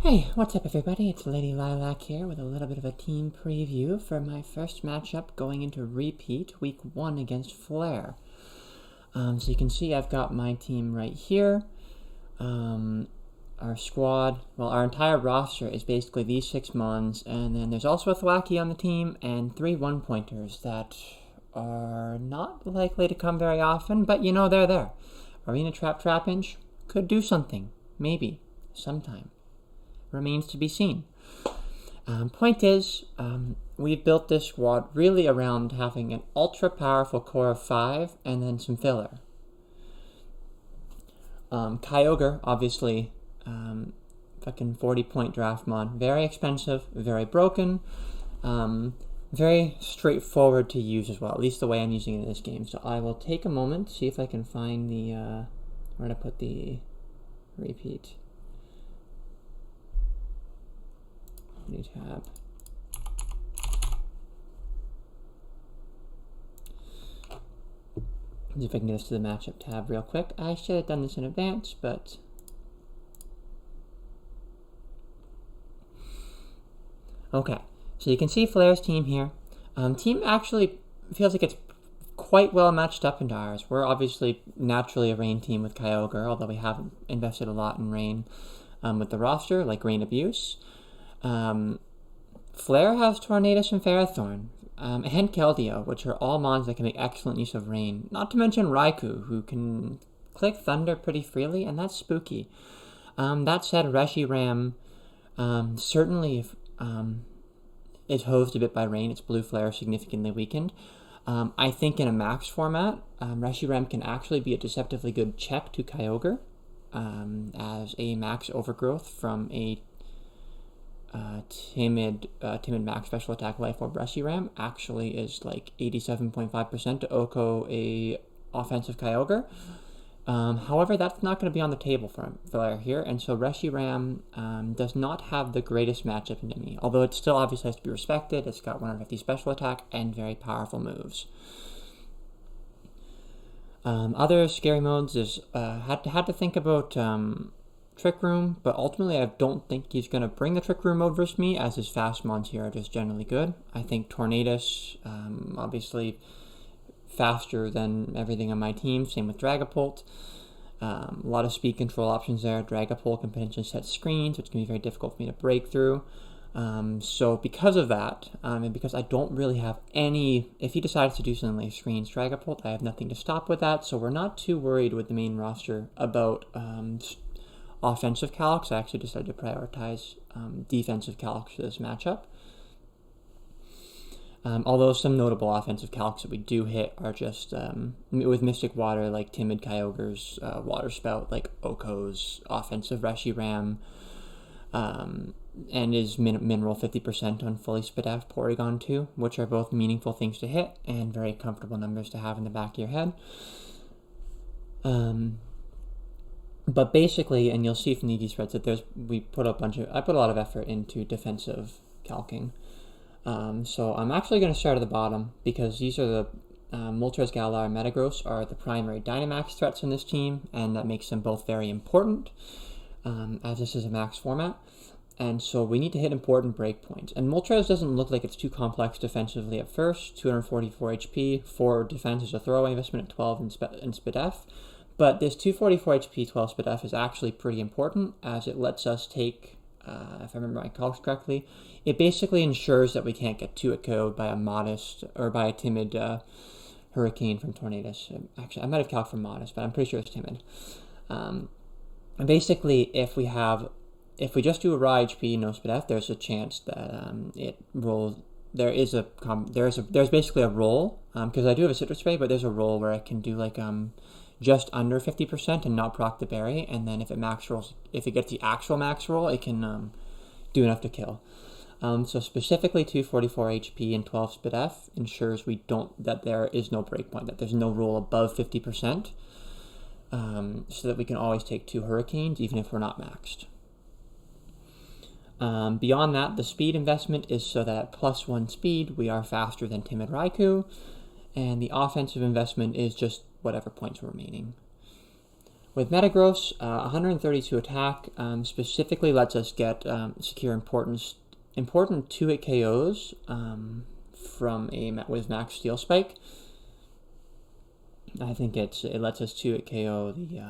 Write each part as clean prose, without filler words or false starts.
Hey, what's up everybody? It's Lady Lilac here with a little bit of a team preview for my first matchup going into repeat week 1 against Flare. So you can see I've got my team right here. Our squad, well, our entire roster is basically these 6 Mons, and then there's also a Thwacky on the team and 3 1-pointers that are not likely to come very often, but you know they're there. Arena Trapinch could do something, maybe, sometime. Remains to be seen. Point is, we've built this squad really around having an ultra powerful core of 5 and then some filler. Kyogre, obviously, fucking 40-point draft mod. Very expensive, very broken, very straightforward to use as well, at least the way I'm using it in this game. So I will take a moment, see if I can find the, where to put the repeat. New tab. See if I can get us to the matchup tab real quick. I should have done this in advance, but okay. So you can see Flare's team here. Team actually feels like it's quite well matched up into ours. We're obviously naturally a Rain team with Kyogre, although we haven't invested a lot in Rain with the roster, like Rain Abuse. Flare has Tornadus and Ferrothorn, and Keldeo, which are all mons that can make excellent use of Rain. Not to mention Raikou, who can click Thunder pretty freely, and that's spooky. That said, Reshiram certainly is hosed a bit by Rain. Its blue flare significantly weakened. I think in a max format, Reshiram can actually be a deceptively good check to Kyogre as a max overgrowth from a timid max special attack life orb. Reshiram actually is like 87.5% to Oko a offensive Kyogre. However, that's not going to be on the table for Flare here, and so Reshiram does not have the greatest matchup into me, although it still obviously has to be respected. It's got 150 special attack and very powerful moves. Other scary modes is had to think about Trick Room, but ultimately I don't think he's going to bring the Trick Room mode versus me, as his fast mons here are just generally good. I think Tornadus, obviously faster than everything on my team, same with Dragapult. A lot of speed control options there. Dragapult can potentially set screens, which can be very difficult for me to break through. So because of that, and because I don't really have any, if he decides to do something like screens Dragapult, I have nothing to stop with that, so we're not too worried with the main roster about offensive calcs. I actually decided to prioritize defensive calcs for this matchup. Although some notable offensive calcs that we do hit are just with Mystic Water, like Timid Kyogre's Water Spout, like Oko's offensive Reshiram, and his mineral 50% on fully Spadaf Porygon 2, which are both meaningful things to hit and very comfortable numbers to have in the back of your head. But basically, and you'll see from the ED spreads that I put a lot of effort into defensive calcing. So I'm actually going to start at the bottom, because these are the Moltres, Galar, and Metagross are the primary Dynamax threats in this team, and that makes them both very important, as this is a max format. And so we need to hit important breakpoints. And Moltres doesn't look like it's too complex defensively at first. 244 HP, 4 defense is a throwaway investment at 12 in Spadef. But this 244 HP, 12 Spadef is actually pretty important, as it lets us take, if I remember my calcs correctly, it basically ensures that we can't get 2-KO'd by a modest, or by a timid Hurricane from Tornadus. Actually, I might have calced from modest, but I'm pretty sure it's timid. And basically, if we just do a raw HP, no Spadef, there's a chance that it rolls. There's basically a roll, because I do have a Citrus Spray, but there's a roll where I can do like just under 50% and not proc the berry, and then if it gets the actual max roll, it can do enough to kill. So specifically 244 HP and 12 Spadef ensures that there is no breakpoint, that there's no roll above 50%, so that we can always take 2 Hurricanes even if we're not maxed. Beyond that, the speed investment is so that at +1 speed we are faster than Timid Raikou, and the offensive investment is just whatever points are remaining. With Metagross, 132 attack specifically lets us get secure important 2-hit KOs with Max Steel Spike. I think it lets us 2-hit KO the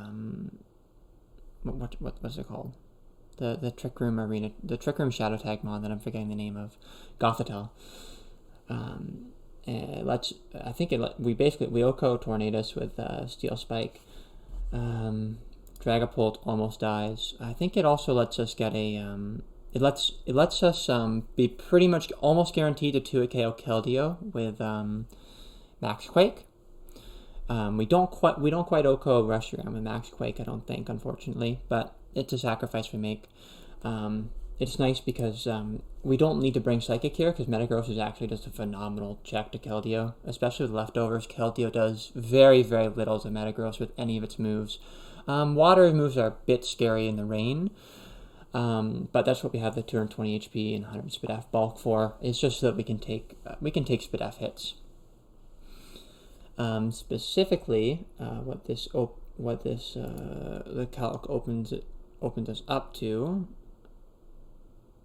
what's it called? The Trick Room Arena, the Trick Room Shadow Tag mod that I'm forgetting the name of, Gothitelle. We OHKO Tornadus with Steel Spike. Dragapult almost dies. I think it also lets us get a it lets us be pretty much almost guaranteed to 2-hit KO Keldeo with Max Quake. We don't quite OHKO Reshiram with Max Quake, I don't think, unfortunately, but it's a sacrifice we make. It's nice because we don't need to bring Psychic here, because Metagross is actually just a phenomenal check to Keldeo, especially with leftovers. Keldeo does very, very little to Metagross with any of its moves. Water moves are a bit scary in the rain, but that's what we have the 220 HP and 100 SPDF bulk for. It's just so that we can take SPDF hits. Specifically, the calc opens us up to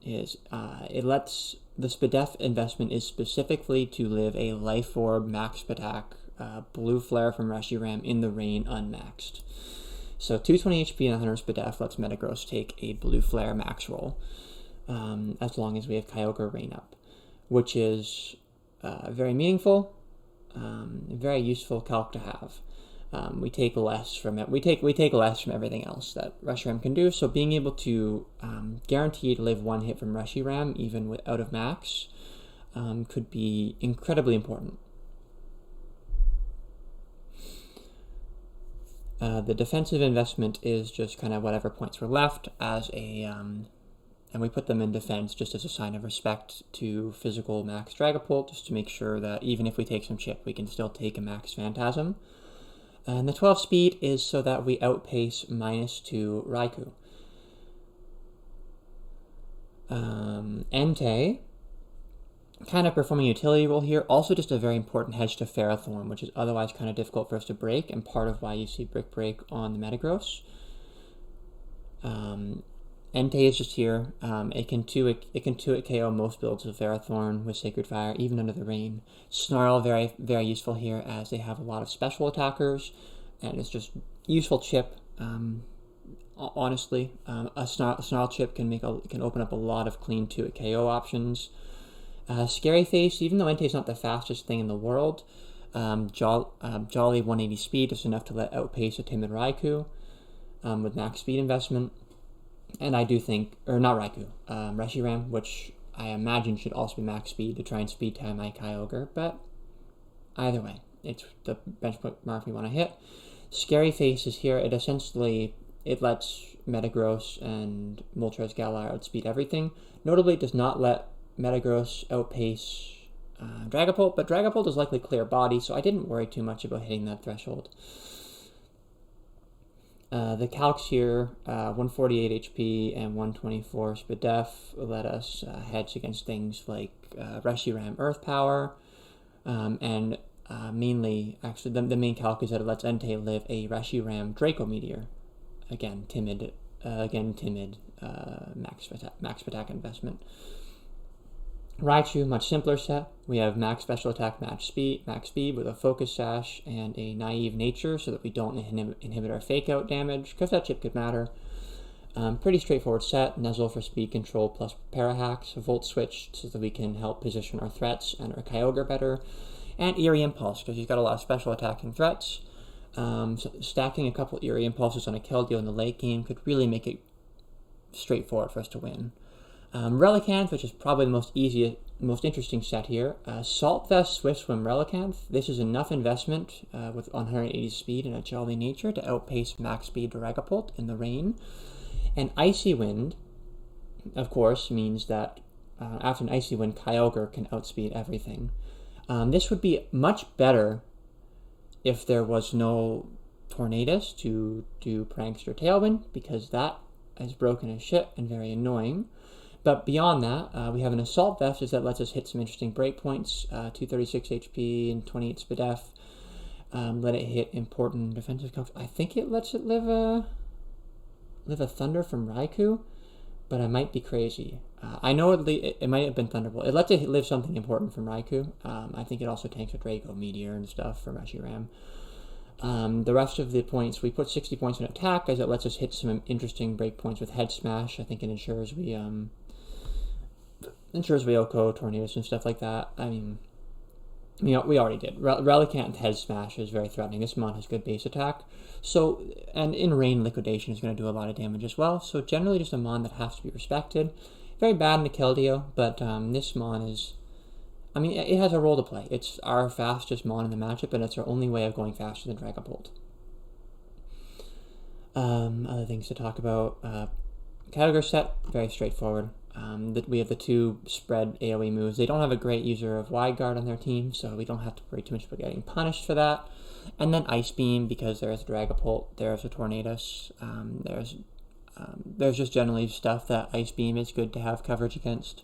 is it lets the SPDF investment is specifically to live a Life Orb Max attack Blue Flare from Reshiram in the rain unmaxed. So 220 HP and 100 SPDF lets Metagross take a Blue Flare max roll as long as we have Kyogre rain up, which is very meaningful. Very useful calc to have. We take less from it. We take less from everything else that Reshiram can do. So being able to guarantee to live one hit from Reshiram, even out of max, could be incredibly important. The defensive investment is just kind of whatever points were left as and we put them in defense just as a sign of respect to physical Max Dragapult, just to make sure that even if we take some chip, we can still take a Max Phantasm. And the 12 speed is so that we outpace -2 Raikou. Entei, kind of performing a utility role here, also just a very important hedge to Ferrothorn, which is otherwise kind of difficult for us to break, and part of why you see Brick Break on the Metagross. Entei is just here. It can 2-hit KO most builds of Ferrothorn with Sacred Fire, even under the rain. Snarl, very, very useful here as they have a lot of special attackers, and it's just useful chip. Honestly, a Snarl chip can open up a lot of clean 2-hit KO options. Scary Face, even though Entei is not the fastest thing in the world, Jolly 180 speed is enough to outpace a timid Raikou with max speed investment. And I do think, or not Raikou, Reshiram, which I imagine should also be max speed to try and speed time my Kyogre, but either way, it's the benchmark we want to hit. Scary Face is here. It lets Metagross and Moltres Galar outspeed everything. Notably, it does not let Metagross outpace Dragapult, but Dragapult is likely clear body, so I didn't worry too much about hitting that threshold. The calcs here, 148 HP and 124 SPDF let us hedge against things like Reshiram Earth Power, and mainly, actually, the main calc is that it lets Entei live a Reshiram Draco Meteor. Again, timid max attack investment. Raichu, much simpler set. We have max special attack, max speed with a focus sash and a naive nature so that we don't inhibit our fake out damage, because that chip could matter. Pretty straightforward set. Nuzzle for speed control plus Parahacks, Volt Switch so that we can help position our threats and our Kyogre better, and Eerie Impulse because he's got a lot of special attacking threats. So stacking a couple Eerie Impulses on a Keldeo in the late game could really make it straightforward for us to win. Relicanth, which is probably the most interesting set here. Salt Vest, Swift Swim, Relicanth. This is enough investment with 180 speed and a Jolly Nature to outpace max speed Dragapult in the rain. And Icy Wind, of course, means that after an Icy Wind, Kyogre can outspeed everything. This would be much better if there was no Tornadus to do Prankster Tailwind, because that is broken as shit and very annoying. But beyond that, we have an Assault Vest that lets us hit some interesting breakpoints, 236 HP and 28 SPDF. let it hit important defensive calcs. I think it lets it live a Thunder from Raikou, but I might be crazy. I know it might have been Thunderbolt. It lets it live something important from Raikou. I think it also tanks a Draco, Meteor, and stuff from Reshiram. The rest of the points, we put 60 points in attack, as it lets us hit some interesting break points with Head Smash. I think it ensures we Oko, Tornadoes, and stuff like that. I mean, we already did. Relicanth Head Smash is very threatening. This mon has good base attack. So, and in Rain, Liquidation is going to do a lot of damage as well. So generally just a mon that has to be respected. Very bad in the Keldeo, but this mon is... I mean, it has a role to play. It's our fastest mon in the matchup, and it's our only way of going faster than Dragapult. Other things to talk about. Kyogre set, very straightforward. We have the 2 spread AoE moves. They don't have a great user of Wide Guard on their team, so we don't have to worry too much about getting punished for that. And then Ice Beam, because there's a Dragapult, there's a Tornadus, there's just generally stuff that Ice Beam is good to have coverage against.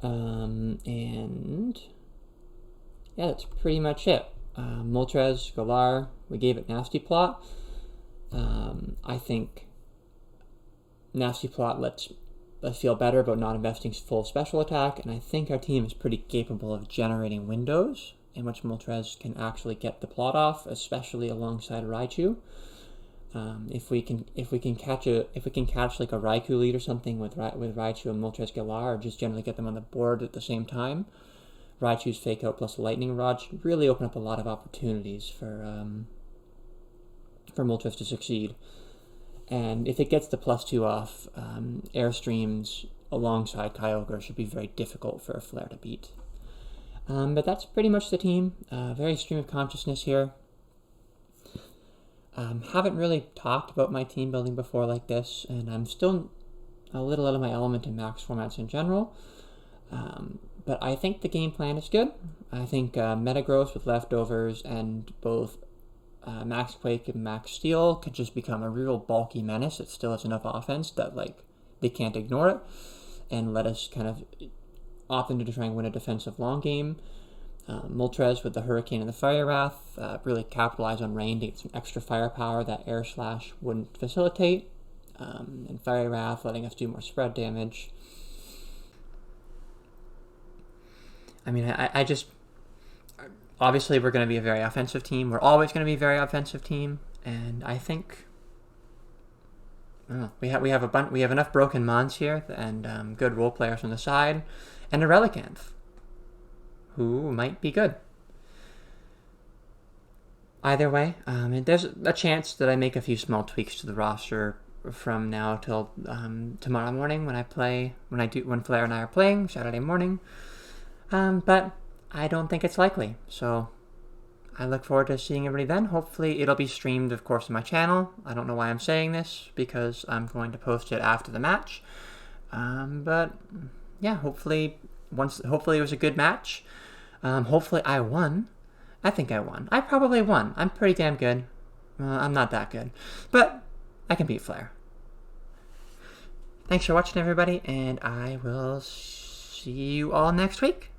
And yeah, that's pretty much it. Moltres, Galar, we gave it Nasty Plot. I think Nasty Plot lets us feel better about not investing full special attack, and I think our team is pretty capable of generating windows in which Moltres can actually get the plot off, especially alongside Raichu. If we can catch like a Raikou lead or something with Raichu and Moltres Galar, or just generally get them on the board at the same time, Raichu's Fake Out plus Lightning Rod should really open up a lot of opportunities for Moltres to succeed. And if it gets the +2 off, Airstreams alongside Kyogre should be very difficult for a Flare to beat. But that's pretty much the team. Very stream of consciousness here. Haven't really talked about my team building before like this, and I'm still a little out of my element in max formats in general. But I think the game plan is good. I think Metagross with leftovers and both Max Quake and Max Steel could just become a real bulky menace that still has enough offense that they can't ignore it, and let us kind of opt into try and win a defensive long game. Moltres with the Hurricane and the Fire Wrath really capitalize on Rain to get some extra firepower that Air Slash wouldn't facilitate, and Fire Wrath letting us do more spread damage. I mean, I just... Obviously, we're going to be a very offensive team. We're always going to be a very offensive team, and I think... I don't know, we have enough broken mons here, and good role players on the side, and a Relicanth, who might be good. Either way, there's a chance that I make a few small tweaks to the roster from now till tomorrow morning when Flare and I are playing Saturday morning. But I don't think it's likely, so I look forward to seeing everybody then. Hopefully it'll be streamed, of course, on my channel. I don't know why I'm saying this, because I'm going to post it after the match. But yeah, hopefully it was a good match. Hopefully I won. I think I won. I probably won. I'm pretty damn good. I'm not that good, but I can beat Flare. Thanks for watching, everybody, and I will see you all next week.